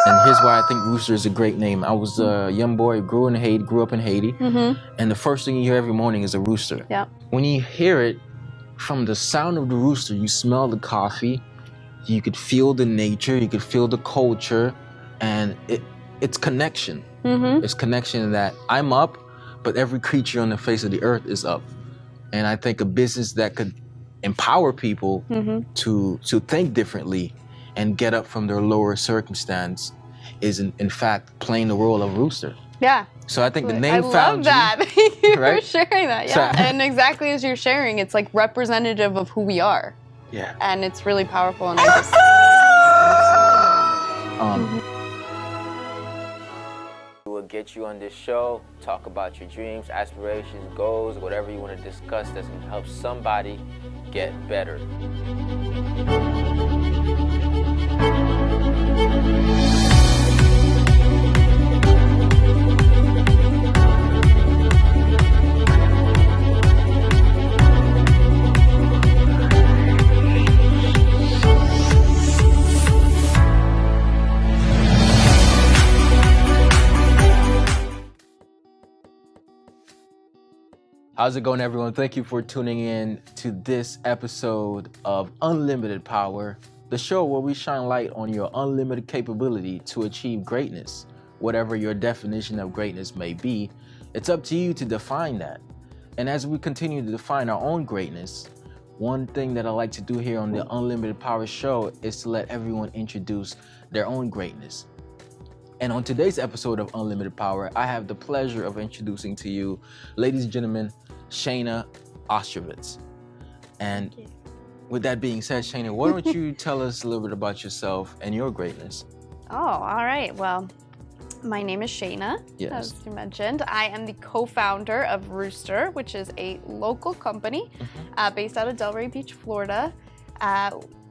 And here's why I think Rooster is a great name. I was a young boy, grew up in Haiti, and the first thing you hear every morning is a rooster. Yeah. When you hear it, from the sound of the rooster, you smell the coffee, you could feel the nature, you could feel the culture, and it's connection. It's connection that I'm up, but every creature on the face of the earth is up. And I think a business that could empower people to think differently and get up from their lower circumstance is in fact playing the role of Rooster. Yeah. So I think the name I love that. Thank you right? for sharing that. Yeah. And exactly as you're sharing, it's like representative of who we are. Yeah. And it's really powerful. And I just We'll get you on this show, talk about your dreams, aspirations, goals, whatever you want to discuss that's going to help somebody get better. How's it going, everyone? Thank you for tuning in to this episode of Unlimited Power, the show where we shine light on your unlimited capability to achieve greatness. Whatever your definition of greatness may be, it's up to you to define that. And as we continue to define our own greatness, one thing that I like to do here on the Unlimited Power show is to let everyone introduce their own greatness. And on today's episode of Unlimited Power, I have the pleasure of introducing to you, ladies and gentlemen, Shana Ostrovitz. And with that being said, Shana, why don't you tell us a little bit about yourself and your greatness? Oh, all right. Well, my name is Shana, as you mentioned. I am the co-founder of Rooster, which is a local company based out of Delray Beach, Florida.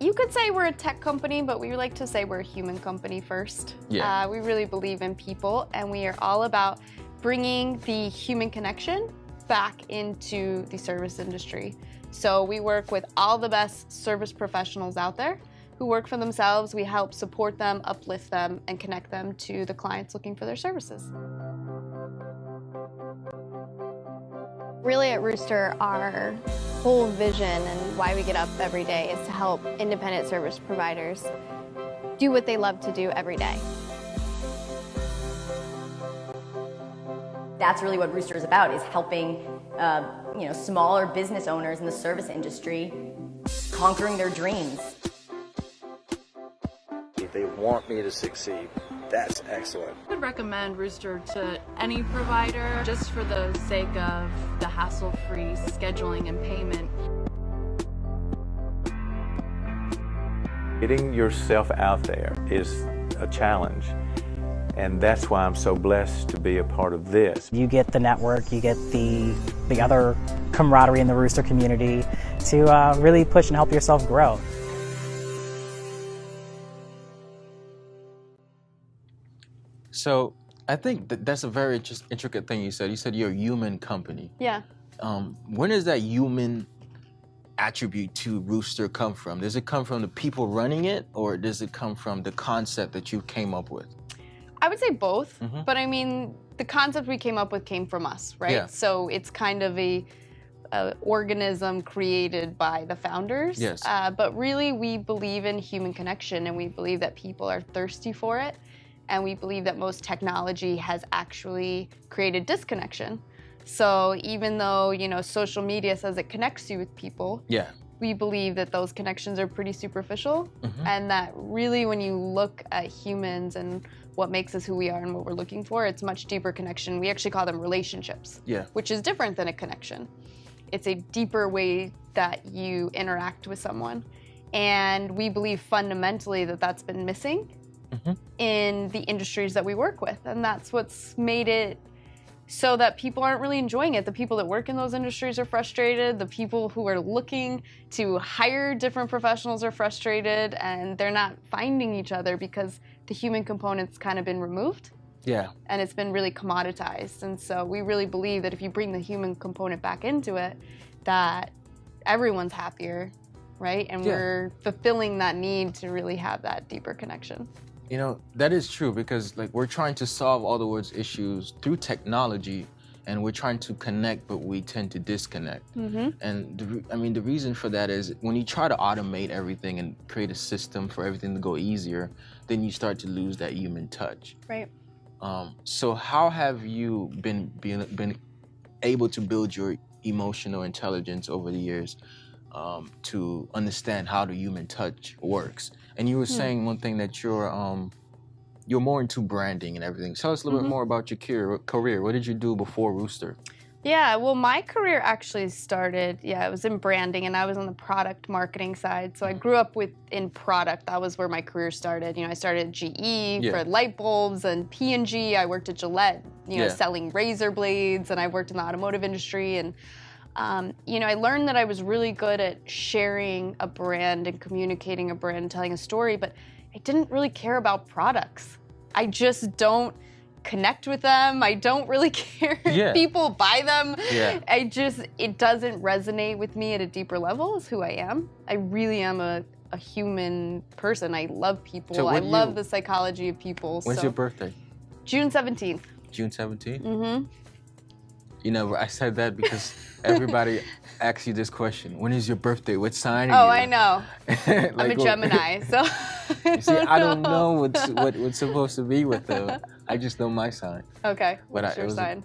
You could say we're a tech company, but we like to say we're a human company first. Yeah. We really believe in people, and we are all about bringing the human connection back into the service industry. So we work with all the best service professionals out there who work for themselves. We help support them, uplift them, and connect them to the clients looking for their services. Really at Rooster, our whole vision and why we get up every day is to help independent service providers do what they love to do every day. That's really what Rooster is about, is helping smaller business owners in the service industry conquering their dreams. If they want me to succeed, that's excellent. I would recommend Rooster to any provider just for the sake of the hassle-free scheduling and payment. Getting yourself out there is a challenge, and that's why I'm so blessed to be a part of this. You get the network, you get the other camaraderie in the Rooster community to really push and help yourself grow. So I think that's a very just intricate thing you said. You said you're a human company. Yeah. Where does that human attribute to Rooster come from? Does it come from the people running it, or does it come from the concept that you came up with? I would say both, but I mean, the concept we came up with came from us, right? Yeah. So it's kind of a organism created by the founders. Yes. But really, we believe in human connection, and we believe that people are thirsty for it, and we believe that most technology has actually created disconnection. So even though, social media says it connects you with people, we believe that those connections are pretty superficial, and that really when you look at humans and what makes us who we are and what we're looking for, it's much deeper connection. We actually call them relationships, which is different than a connection. It's a deeper way that you interact with someone. And we believe fundamentally that that's been missing in the industries that we work with. And that's what's made it so that people aren't really enjoying it. The people that work in those industries are frustrated. The people who are looking to hire different professionals are frustrated, and they're not finding each other because the human component's kind of been removed. Yeah. And it's been really commoditized. And so we really believe that if you bring the human component back into it, that everyone's happier, right? And we're fulfilling that need to really have that deeper connection. You know, that is true because like we're trying to solve all the world's issues through technology, and we're trying to connect, but we tend to disconnect. And the reason for that is when you try to automate everything and create a system for everything to go easier, then you start to lose that human touch. Right. So how have you been able to build your emotional intelligence over the years to understand how the human touch works? And you were saying one thing that you're more into branding and everything. Tell us a little bit more about your career. What did you do before Rooster? Yeah, well, my career actually started, it was in branding, and I was on the product marketing side. So I grew up in product. That was where my career started. You know, I started at GE for light bulbs and P&G. I worked at Gillette, selling razor blades, and I worked in the automotive industry. And, I learned that I was really good at sharing a brand and communicating a brand and telling a story, but I didn't really care about products. I just don't connect with them. I don't really care if people buy them. It doesn't resonate with me at a deeper level as who I am. I really am a human person. I love people. So I love the psychology of people. When's your birthday? June 17th. June 17th? You know, I said that because everybody asks you this question. When is your birthday? What sign are you? Oh, I know. Like, I'm a Gemini, so. You see, I don't know what's supposed to be with them. I just know my sign. Okay. What's your sign?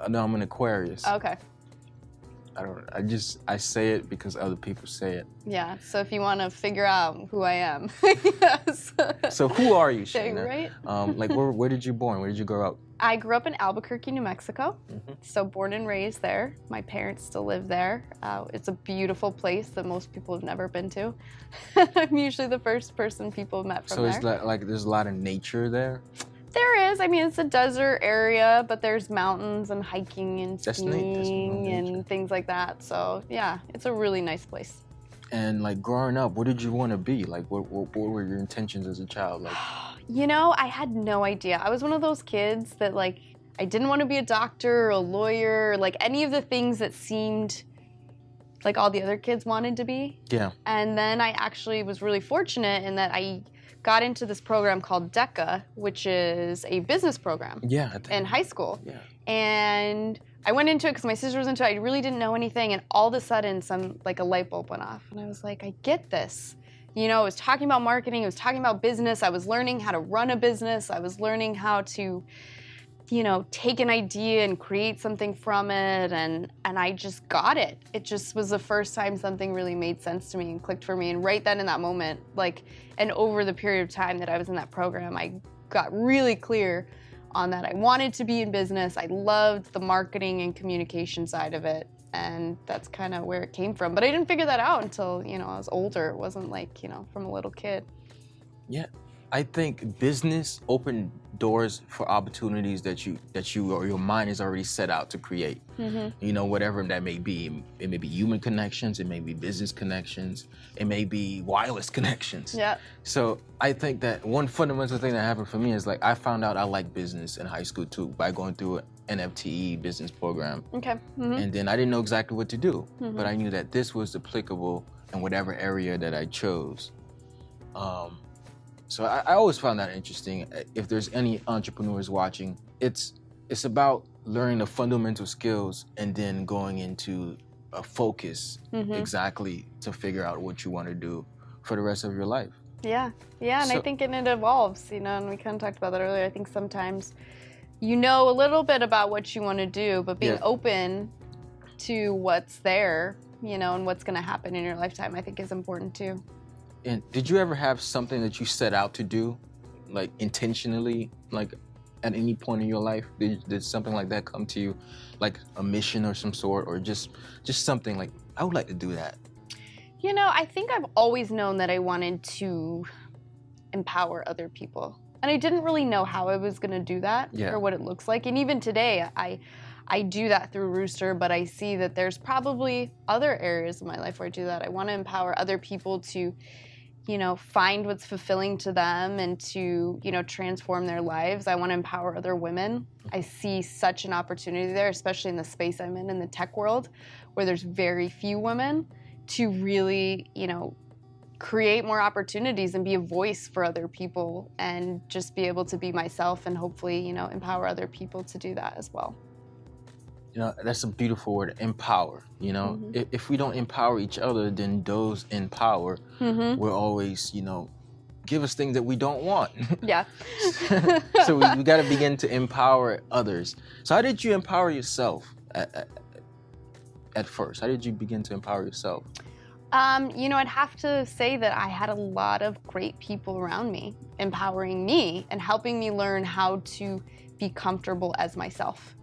No, I'm an Aquarius. Okay. I say it because other people say it. Yeah, so if you want to figure out who I am. So who are you, Shana? Right? Where did you born? Where did you grow up? I grew up in Albuquerque, New Mexico. So born and raised there. My parents still live there. It's a beautiful place that most people have never been to. I'm usually the first person people have met from there. So it's like there's a lot of nature there? There is. I mean, it's a desert area, but there's mountains and hiking and skiing and things like that. So yeah, it's a really nice place. And like growing up, what did you want to be? Like, what were your intentions as a child? Like, you know, I had no idea. I was one of those kids that like, I didn't want to be a doctor or a lawyer, or like any of the things that seemed like all the other kids wanted to be. Yeah. And then I actually was really fortunate in that I got into this program called DECA, which is a business program in high school. Yeah. And I went into it because my sister was into it. I really didn't know anything, and all of a sudden, a light bulb went off, and I was like, I get this. You know, it was talking about marketing, it was talking about business. I was learning how to run a business. I was learning how to, you know, take an idea and create something from it, and I just got it. It just was the first time something really made sense to me and clicked for me. And right then in that moment, and over the period of time that I was in that program, I got really clear on that I wanted to be in business. I loved the marketing and communication side of it, and that's kind of where it came from. But I didn't figure that out until, you know, I was older. It wasn't like, you know, from a little kid. Yeah. I think business opened doors for opportunities that you or your mind is already set out to create. You know, whatever that may be. It may be human connections, it may be business connections, it may be wireless connections. Yeah. So I think that one fundamental thing that happened for me is like I found out I like business in high school too by going through an FTE business program. Okay. And then I didn't know exactly what to do, but I knew that this was applicable in whatever area that I chose. So I always found that interesting. If there's any entrepreneurs watching, it's about learning the fundamental skills and then going into a focus exactly to figure out what you want to do for the rest of your life. Yeah, and I think it evolves, you know, and we kind of talked about that earlier. I think sometimes you know a little bit about what you want to do, but being open to what's there, you know, and what's going to happen in your lifetime, I think is important too. And did you ever have something that you set out to do, like intentionally, like at any point in your life? Did something like that come to you, like a mission or some sort, or just something like, I would like to do that? You know, I think I've always known that I wanted to empower other people. And I didn't really know how I was going to do that or what it looks like. And even today, I do that through Rooster, but I see that there's probably other areas of my life where I do that. I want to empower other people to, you know, find what's fulfilling to them and to, you know, transform their lives. I want to empower other women. I see such an opportunity there, especially in the space I'm in the tech world, where there's very few women, to really, you know, create more opportunities and be a voice for other people and just be able to be myself and hopefully, you know, empower other people to do that as well. You know, that's a beautiful word, empower. You know, if we don't empower each other, then those in power will always, you know, give us things that we don't want. Yeah. So we got to begin to empower others. So how did you empower yourself at first? How did you begin to empower yourself? You know, I'd have to say that I had a lot of great people around me, empowering me and helping me learn how to be comfortable as myself.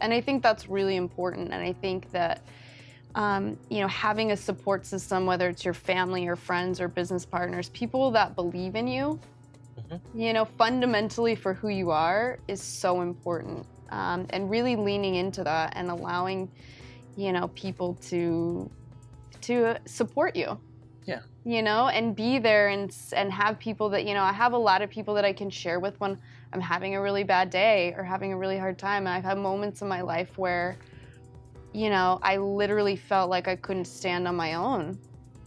And I think that's really important. And I think that, you know, having a support system, whether it's your family or friends or business partners, people that believe in you, you know, fundamentally for who you are is so important. And really leaning into that and allowing, you know, people to support you. Yeah. You know, and be there and have people that, you know, I have a lot of people that I can share with when I'm having a really bad day or having a really hard time. And I've had moments in my life where, you know, I literally felt like I couldn't stand on my own.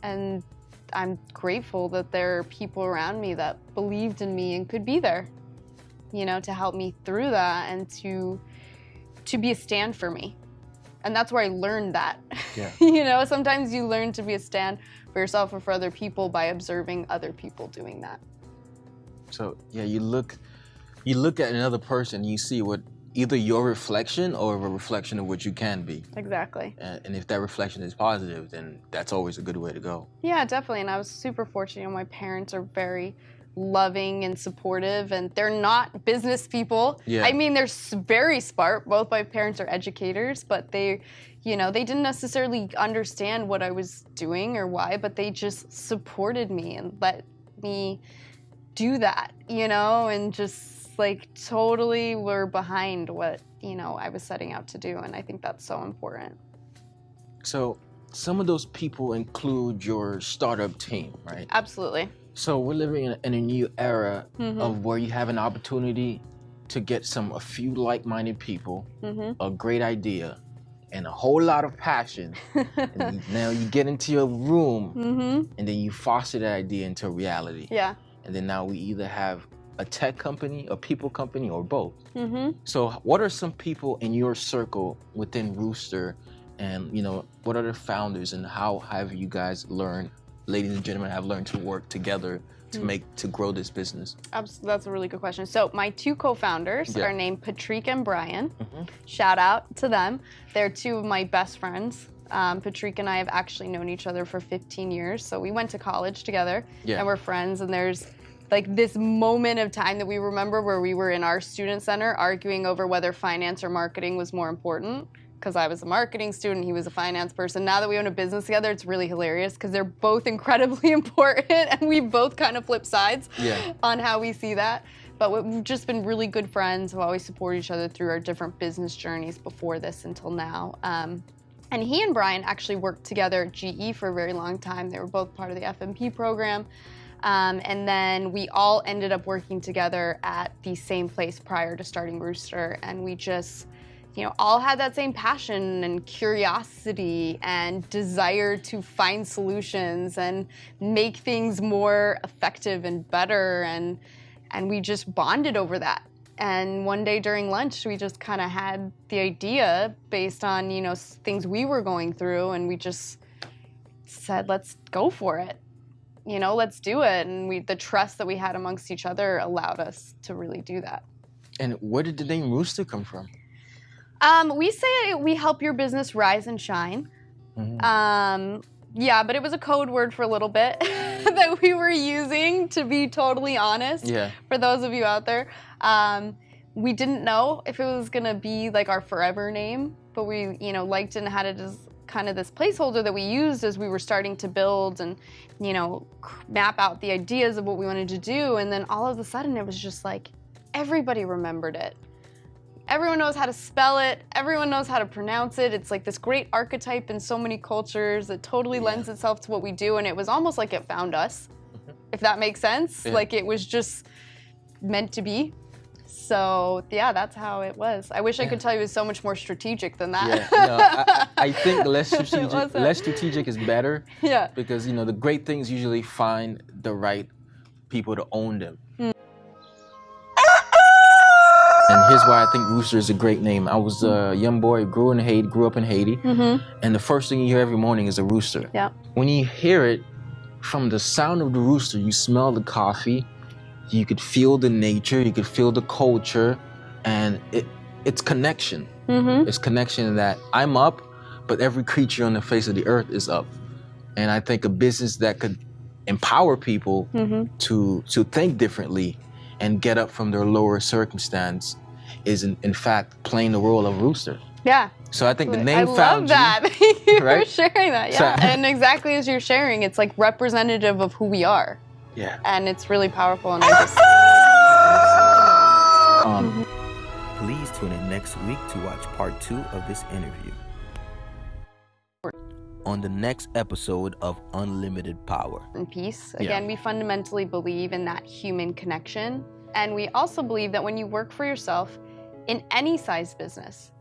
And I'm grateful that there are people around me that believed in me and could be there, you know, to help me through that and to be a stand for me. And that's where I learned that. Yeah. You know, sometimes you learn to be a stand for yourself or for other people by observing other people doing that. So yeah, you look at another person, you see what either your reflection or a reflection of what you can be. Exactly. And if that reflection is positive, then that's always a good way to go. Yeah, definitely. And I was super fortunate. You know, my parents are very loving and supportive, and they're not business people. Yeah. I mean, they're very smart. Both my parents are educators, but they, you know, they didn't necessarily understand what I was doing or why, but they just supported me and let me do that, you know, and just like totally were behind what, you know, I was setting out to do. And I think that's so important. So some of those people include your startup team, right? Absolutely. So we're living in a new era of where you have an opportunity to get a few like-minded people, a great idea, and a whole lot of passion. And now you get into your room, and then you foster that idea into reality. Yeah. And then now we either have a tech company, a people company, or both. So what are some people in your circle within Rooster, and you know, what are the founders, and how have you guys learned, ladies and gentlemen, have learned to work together to grow this business? That's a really good question. So my two co-founders are named Patrick and Brian. Shout out to them. They're two of my best friends. Patrick and I have actually known each other for 15 years. So we went to college together and we're friends. And there's like this moment of time that we remember where we were in our student center arguing over whether finance or marketing was more important. Because I was a marketing student, he was a finance person. Now that we own a business together, it's really hilarious because they're both incredibly important and we both kind of flip sides on how we see that. But we've just been really good friends who always support each other through our different business journeys before this until now. And he and Brian actually worked together at GE for a very long time. They were both part of the FMP program. And then we all ended up working together at the same place prior to starting Rooster. And we just, you know, all had that same passion and curiosity and desire to find solutions and make things more effective and better. And we just bonded over that. And one day during lunch, we just kind of had the idea based on, you know, things we were going through. And we just said, let's go for it. You know, let's do it. And the trust that we had amongst each other allowed us to really do that. And where did the name Rooster come from? We say we help your business rise and shine. Yeah, but it was a code word for a little bit that we were using, to be totally honest. Yeah. For those of you out there. We didn't know if it was gonna be like our forever name, but we, you know, liked it and had it as kind of this placeholder that we used as we were starting to build and, you know, map out the ideas of what we wanted to do. And then all of a sudden it was just like, everybody remembered it. Everyone knows how to spell it. Everyone knows how to pronounce it. It's like this great archetype in so many cultures that totally lends itself to what we do. And it was almost like it found us, if that makes sense. Yeah. Like it was just meant to be. So yeah, that's how it was. I wish I could tell you it was so much more strategic than that. Yeah, no, I think less strategic is better. Yeah. Because, the great things usually find the right people to own them. And here's why I think Rooster is a great name. I was a young boy, grew up in Haiti, and the first thing you hear every morning is a rooster. Yeah. When you hear it, from the sound of the rooster, you smell the coffee, you could feel the nature, you could feel the culture, and it's connection. It's connection that I'm up, but every creature on the face of the earth is up. And I think a business that could empower people to think differently and get up from their lower circumstance is in fact playing the role of Rooster. Yeah. So I think the name I found love that. Thank you right? for sharing that. Yeah. And exactly as you're sharing, it's like representative of who we are. Yeah. And it's really powerful. And I just. Please tune in next week to watch part 2 of this interview. On the next episode of Unlimited Power. And peace. Again, we fundamentally believe in that human connection. And we also believe that when you work for yourself in any size business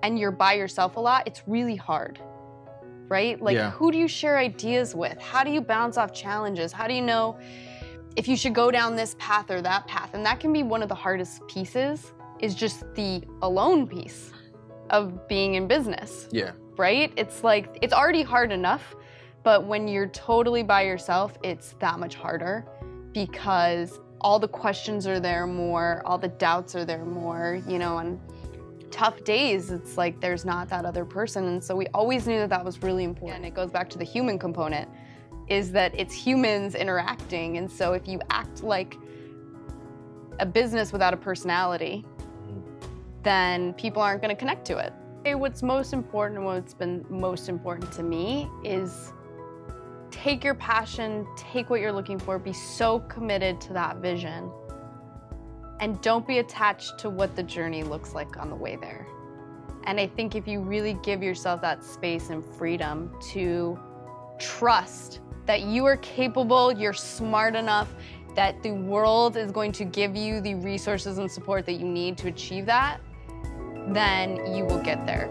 and you're by yourself a lot, it's really hard, right? Like, who do you share ideas with? How do you bounce off challenges? How do you know if you should go down this path or that path? And that can be one of the hardest pieces, is just the alone piece of being in business. Yeah. Right? It's like, it's already hard enough, but when you're totally by yourself, it's that much harder because all the questions are there more, all the doubts are there more, on tough days, it's like there's not that other person. And so we always knew that that was really important. And it goes back to the human component, is that it's humans interacting. And so if you act like a business without a personality, then people aren't going to connect to it. What's most important, what's been most important to me is take your passion, take what you're looking for, be so committed to that vision, and don't be attached to what the journey looks like on the way there. And I think if you really give yourself that space and freedom to trust that you are capable, you're smart enough, that the world is going to give you the resources and support that you need to achieve that, then you will get there.